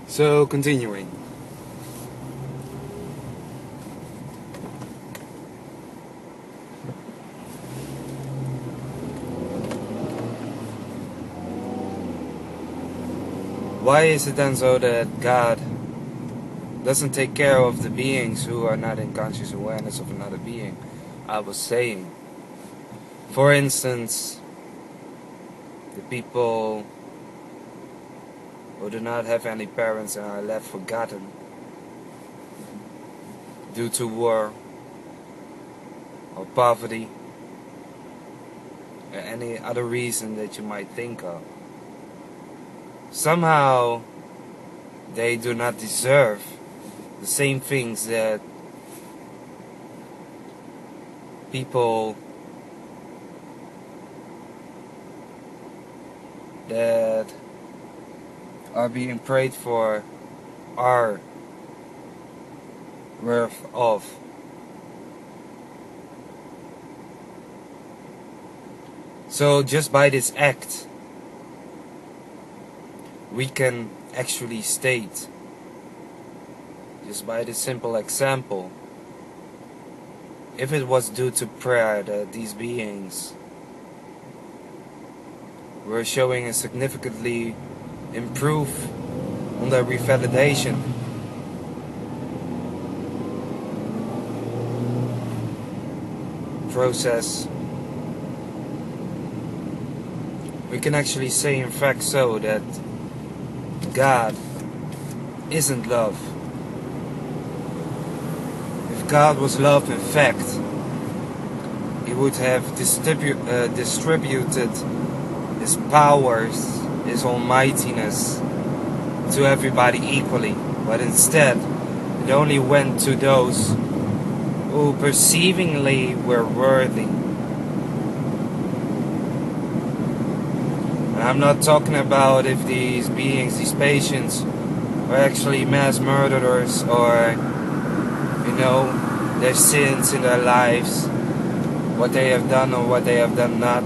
So, continuing. Why is it then so that God doesn't take care of the beings who are not in conscious awareness of another being? I was saying, for instance, the people who do not have any parents and are left forgotten due to war or poverty or any other reason that you might think of. Somehow they do not deserve the same things that people that are being prayed for are worth of. So just by this act we can actually state, just by this simple example, if it was due to prayer that these beings were showing a significantly improve on their revalidation, process, we can actually say in fact so that God isn't love. If God was love in fact, He would have distributed His powers, His almightiness to everybody equally, but instead it only went to those who perceivingly were worthy. And I'm not talking about if these beings, these patients, are actually mass murderers or, their sins in their lives, what they have done or what they have done not.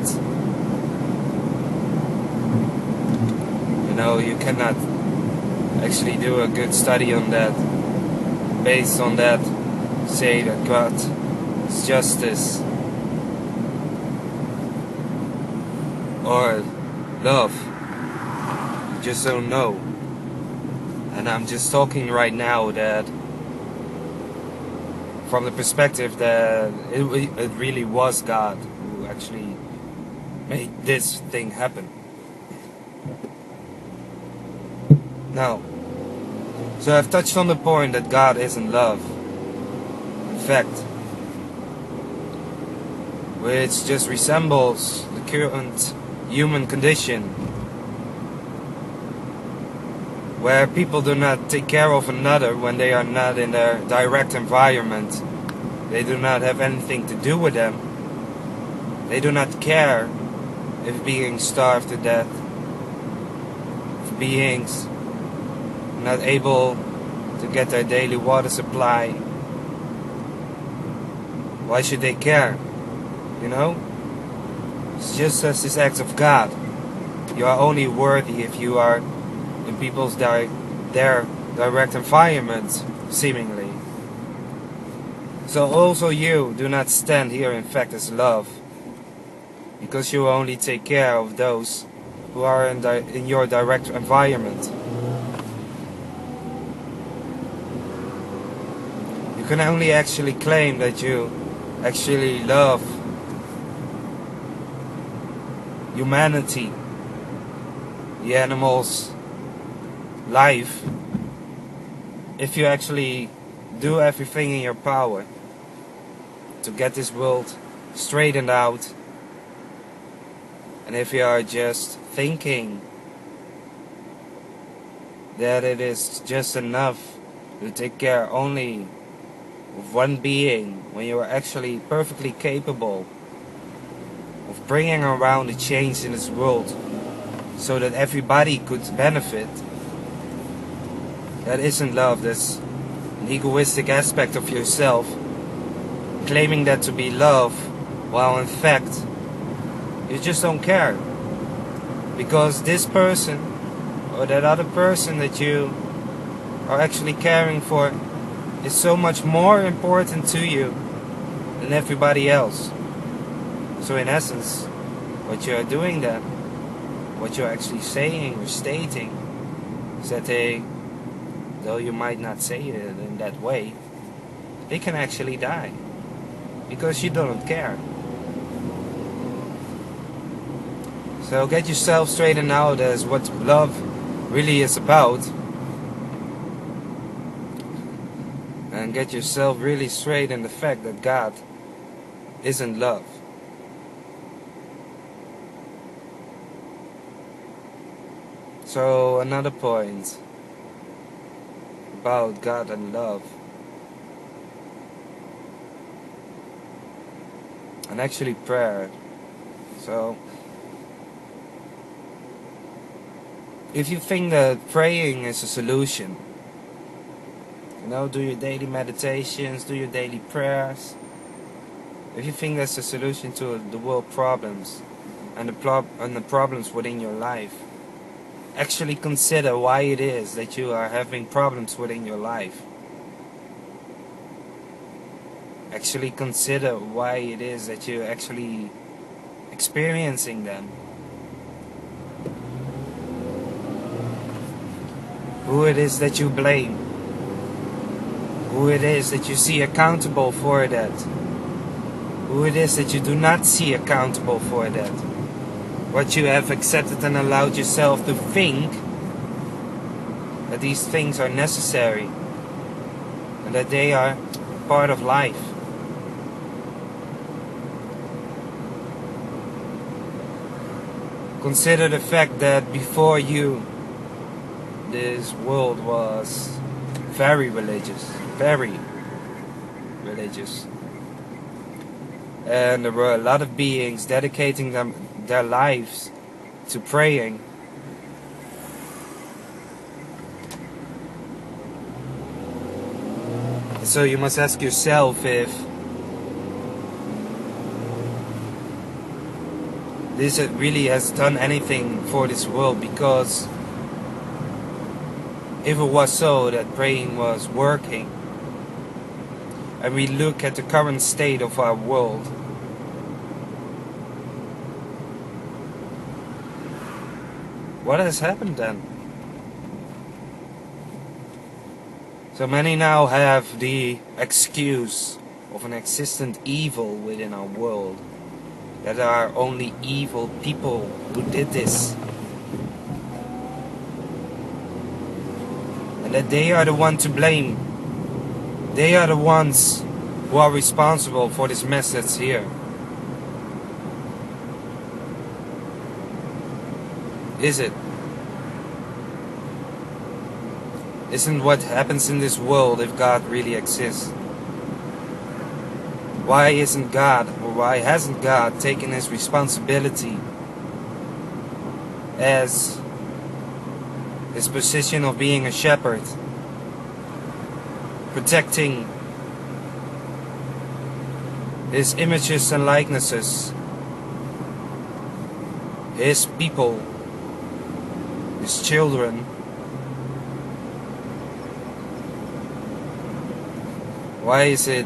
You cannot actually do a good study on that. Based on that, say that God is justice or love. You just don't know. And I'm just talking right now that from the perspective that it really was God who actually made this thing happen. Now, so I've touched on the point that God isn't love. In fact, which just resembles the current human condition, where people do not take care of another when they are not in their direct environment. They do not have anything to do with them. They do not care if beings starve to death, if beings are not able to get their daily water supply. Why should they care? It's just as this act of God. You are only worthy if you are in people's their direct environment, seemingly. So also you do not stand here in fact as love, because you only take care of those who are in your direct environment. You can only actually claim that you actually love humanity, the animals, life, if you actually do everything in your power to get this world straightened out, and if you are just thinking that it is just enough to take care only of one being when you are actually perfectly capable of bringing around a change in this world so that everybody could benefit, that isn't love. That's an egoistic aspect of yourself, claiming that to be love, while in fact you just don't care, because this person or that other person that you are actually caring for is so much more important to you than everybody else. So in essence, what you are doing then, what you're actually saying or stating, is that though you might not say it in that way, they can actually die. Because you don't care. So get yourself straightened out as what love really is about. And get yourself really straight in the fact that God isn't love. So another point about God and love, and actually prayer. So if you think that praying is a solution, do your daily meditations, do your daily prayers. If you think that's a solution to the world problems and the problems within your life, actually consider why it is that you are having problems within your life. Actually consider why it is that you're actually experiencing them. Who it is that you blame. Who it is that you see accountable for that. Who it is that you do not see accountable for that. What you have accepted and allowed yourself to think that these things are necessary and that they are part of life. Consider the fact that before you, this world was very religious. And there were a lot of beings dedicating their lives to praying. So you must ask yourself if this really has done anything for this world, because if it was so that praying was working, and we look at the current state of our world, what has happened then? So many now have the excuse of an existent evil within our world, that there are only evil people who did this, and that they are the ones to blame. They are the ones who are responsible for this mess that's here. Is it? Isn't what happens in this world if God really exists? Why isn't God, or why hasn't God taken his responsibility as his position of being a shepherd, protecting his images and likenesses, his people, his children? Why is it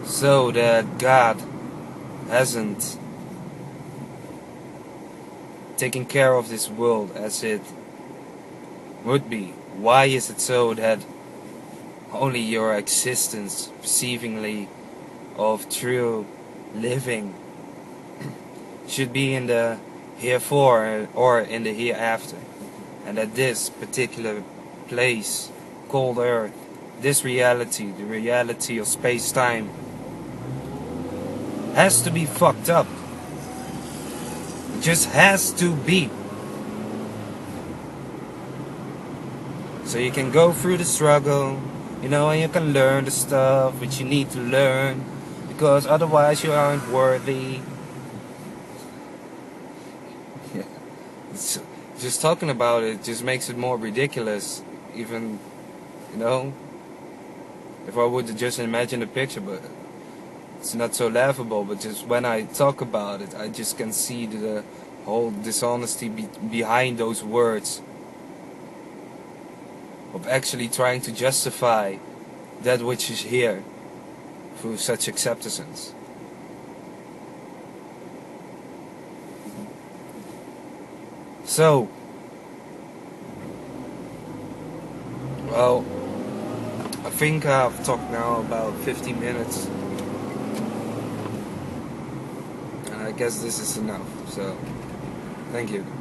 so that God hasn't taken care of this world as it would be? Why is it so that only your existence, perceivingly, of true living should be in the herefore or in the hereafter, and that this particular place called Earth, this reality, the reality of space-time, has to be fucked up? It just has to be. So you can go through the struggle, and you can learn the stuff which you need to learn, because otherwise you aren't worthy. Yeah. Just talking about it just makes it more ridiculous, even, if I would just imagine the picture, but it's not so laughable. But just when I talk about it, I just can see the whole dishonesty behind those words. of actually trying to justify that which is here through such acceptance. So, well, I think I've talked now about 50 minutes, and I guess this is enough, so thank you.